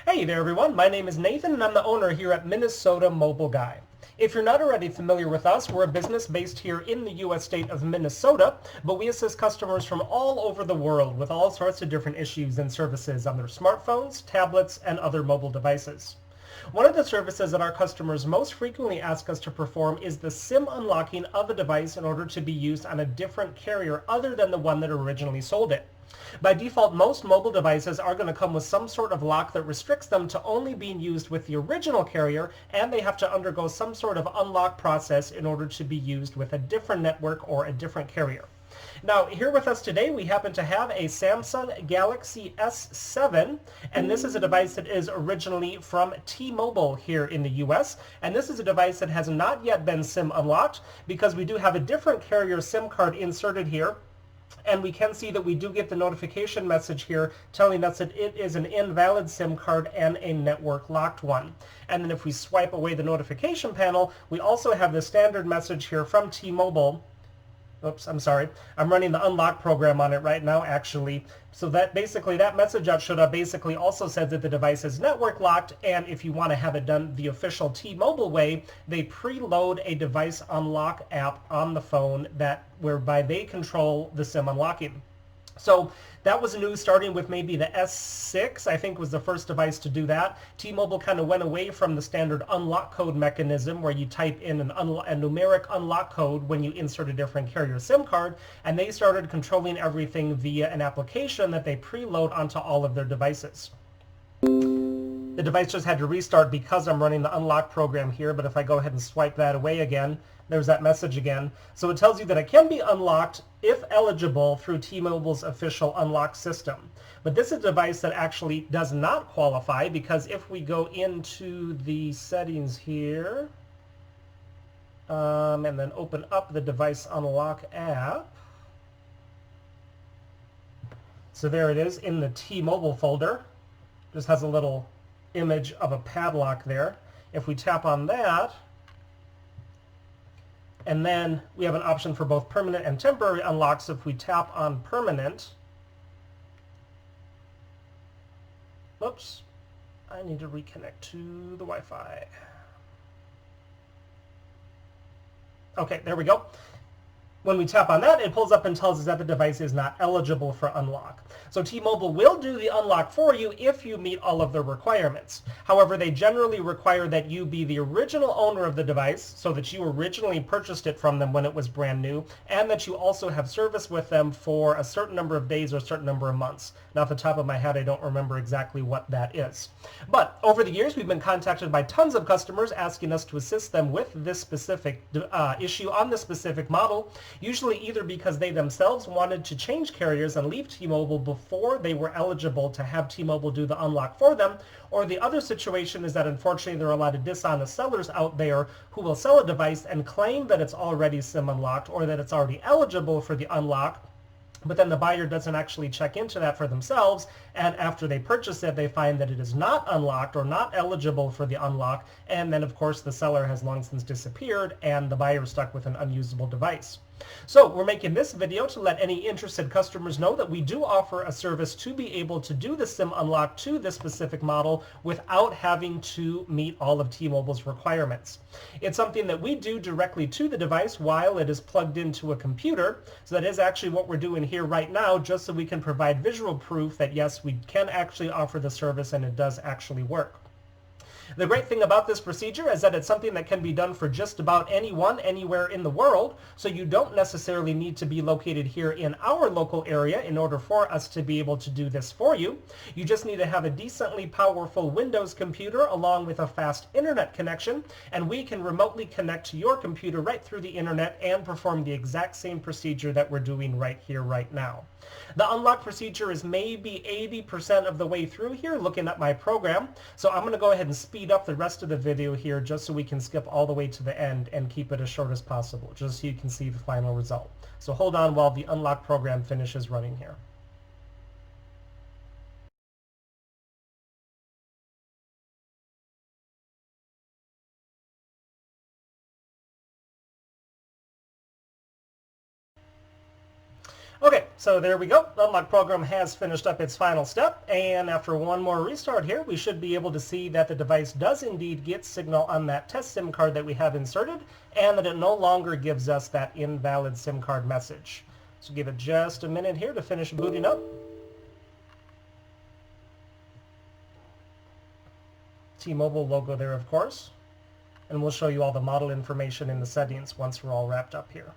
Hey there everyone, my name is Nathan and I'm the owner here at Minnesota Mobile Guy. If you're not already familiar with us, we're a business based here in the U.S. state of Minnesota, but we assist customers from all over the world with all sorts of different issues and services on their smartphones, tablets, and other mobile devices. One of the services that our customers most frequently ask us to perform is the SIM unlocking of a device in order to be used on a different carrier other than the one that originally sold it. By default, most mobile devices are going to come with some sort of lock that restricts them to only being used with the original carrier, and they have to undergo some sort of unlock process in order to be used with a different network or a different carrier. Now, here with us today, we happen to have a Samsung Galaxy S7, and this is a device that is originally from T-Mobile here in the US, and this is a device that has not yet been SIM unlocked because we do have a different carrier SIM card inserted here. And we can see that we do get the notification message here telling us that it is an invalid SIM card and a network locked one. And then if we swipe away the notification panel, we also have the standard message here from T-Mobile. Oops, I'm sorry. I'm running the unlock program on it right now, actually. So that basically, that message out should have basically also said that the device is network locked, and if you want to have it done the official T-Mobile way, they preload a device unlock app on the phone whereby they control the SIM unlocking. So that was new, starting with maybe the S6, I think was the first device to do that. T-Mobile kind of went away from the standard unlock code mechanism where you type in a numeric unlock code when you insert a different carrier SIM card, and they started controlling everything via an application that they preload onto all of their devices. The device just had to restart because I'm running the unlock program here, but if I go ahead and swipe that away again, there's that message again. So it tells you that it can be unlocked if eligible through T-Mobile's official unlock system. But this is a device that actually does not qualify, because if we go into the settings here and then open up the device unlock app, so there it is in the T-Mobile folder. Just has a little image of a padlock there. If we tap on that, and then we have an option for both permanent and temporary unlocks. If we tap on permanent, oops, I need to reconnect to the Wi-Fi. Okay, there we go. When we tap on that, it pulls up and tells us that the device is not eligible for unlock. So T-Mobile will do the unlock for you if you meet all of the requirements. However, they generally require that you be the original owner of the device, so that you originally purchased it from them when it was brand new, and that you also have service with them for a certain number of days or a certain number of months. Now, off the top of my head, I don't remember exactly what that is. But over the years, we've been contacted by tons of customers asking us to assist them with this specific issue on this specific model, usually either because they themselves wanted to change carriers and leave T-Mobile before they were eligible to have T-Mobile do the unlock for them, or the other situation is that unfortunately there are a lot of dishonest sellers out there who will sell a device and claim that it's already SIM unlocked or that it's already eligible for the unlock, but then the buyer doesn't actually check into that for themselves, and after they purchase it, they find that it is not unlocked or not eligible for the unlock, and then of course the seller has long since disappeared and the buyer is stuck with an unusable device. So we're making this video to let any interested customers know that we do offer a service to be able to do the SIM unlock to this specific model without having to meet all of T-Mobile's requirements. It's something that we do directly to the device while it is plugged into a computer. So that is actually what we're doing here right now, just so we can provide visual proof that yes, we can actually offer the service and it does actually work. The great thing about this procedure is that it's something that can be done for just about anyone, anywhere in the world, so you don't necessarily need to be located here in our local area in order for us to be able to do this for you. You just need to have a decently powerful Windows computer along with a fast internet connection, and we can remotely connect to your computer right through the internet and perform the exact same procedure that we're doing right here, right now. The unlock procedure is maybe 80% of the way through here, looking at my program. So I'm going to go ahead and speed up the rest of the video here just so we can skip all the way to the end and keep it as short as possible, just so you can see the final result. So hold on while the unlock program finishes running here. Okay, so there we go. The unlock program has finished up its final step, and after one more restart here, we should be able to see that the device does indeed get signal on that test SIM card that we have inserted, and that it no longer gives us that invalid SIM card message. So give it just a minute here to finish booting up. T-Mobile logo there, of course, and we'll show you all the model information in the settings once we're all wrapped up here.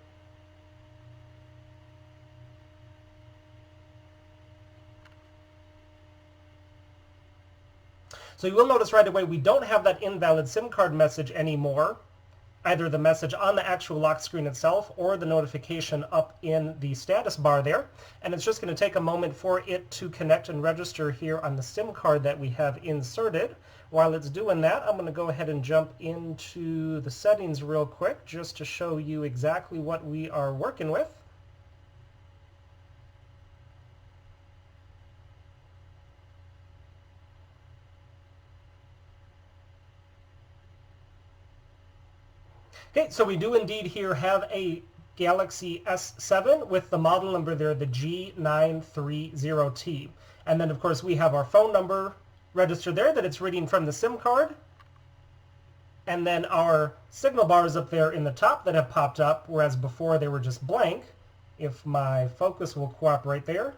So you will notice right away we don't have that invalid SIM card message anymore, either the message on the actual lock screen itself or the notification up in the status bar there. And it's just going to take a moment for it to connect and register here on the SIM card that we have inserted. While it's doing that, I'm going to go ahead and jump into the settings real quick just to show you exactly what we are working with. Okay, so we do indeed here have a Galaxy S7 with the model number there, the G930T. And then, of course, we have our phone number registered there that it's reading from the SIM card. And then our signal bars up there in the top that have popped up, whereas before they were just blank. If my focus will cooperate there.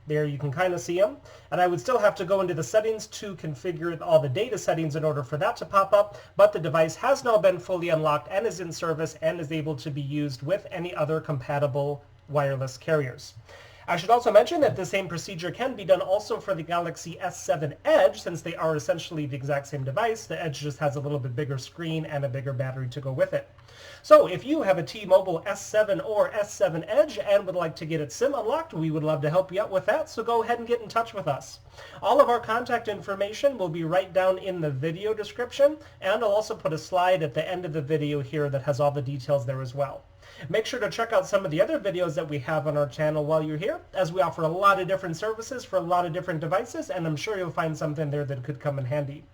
There you can kind of see them. And I would still have to go into the settings to configure all the data settings in order for that to pop up, but the device has now been fully unlocked and is in service and is able to be used with any other compatible wireless carriers. I should also mention that the same procedure can be done also for the Galaxy S7 Edge, since they are essentially the exact same device. The Edge just has a little bit bigger screen and a bigger battery to go with it. So if you have a T-Mobile S7 or S7 Edge and would like to get its SIM unlocked, we would love to help you out with that, so go ahead and get in touch with us. All of our contact information will be right down in the video description, and I'll also put a slide at the end of the video here that has all the details there as well. Make sure to check out some of the other videos that we have on our channel while you're here, as we offer a lot of different services for a lot of different devices, and I'm sure you'll find something there that could come in handy.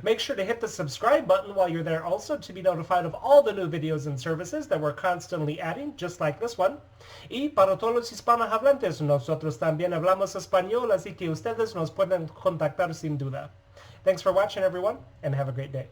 Make sure to hit the subscribe button while you're there also to be notified of all the new videos and services that we're constantly adding, just like this one. Y para todos los hispanohablantes, nosotros también hablamos español, así que ustedes nos pueden contactar sin duda. Thanks for watching, everyone, and have a great day.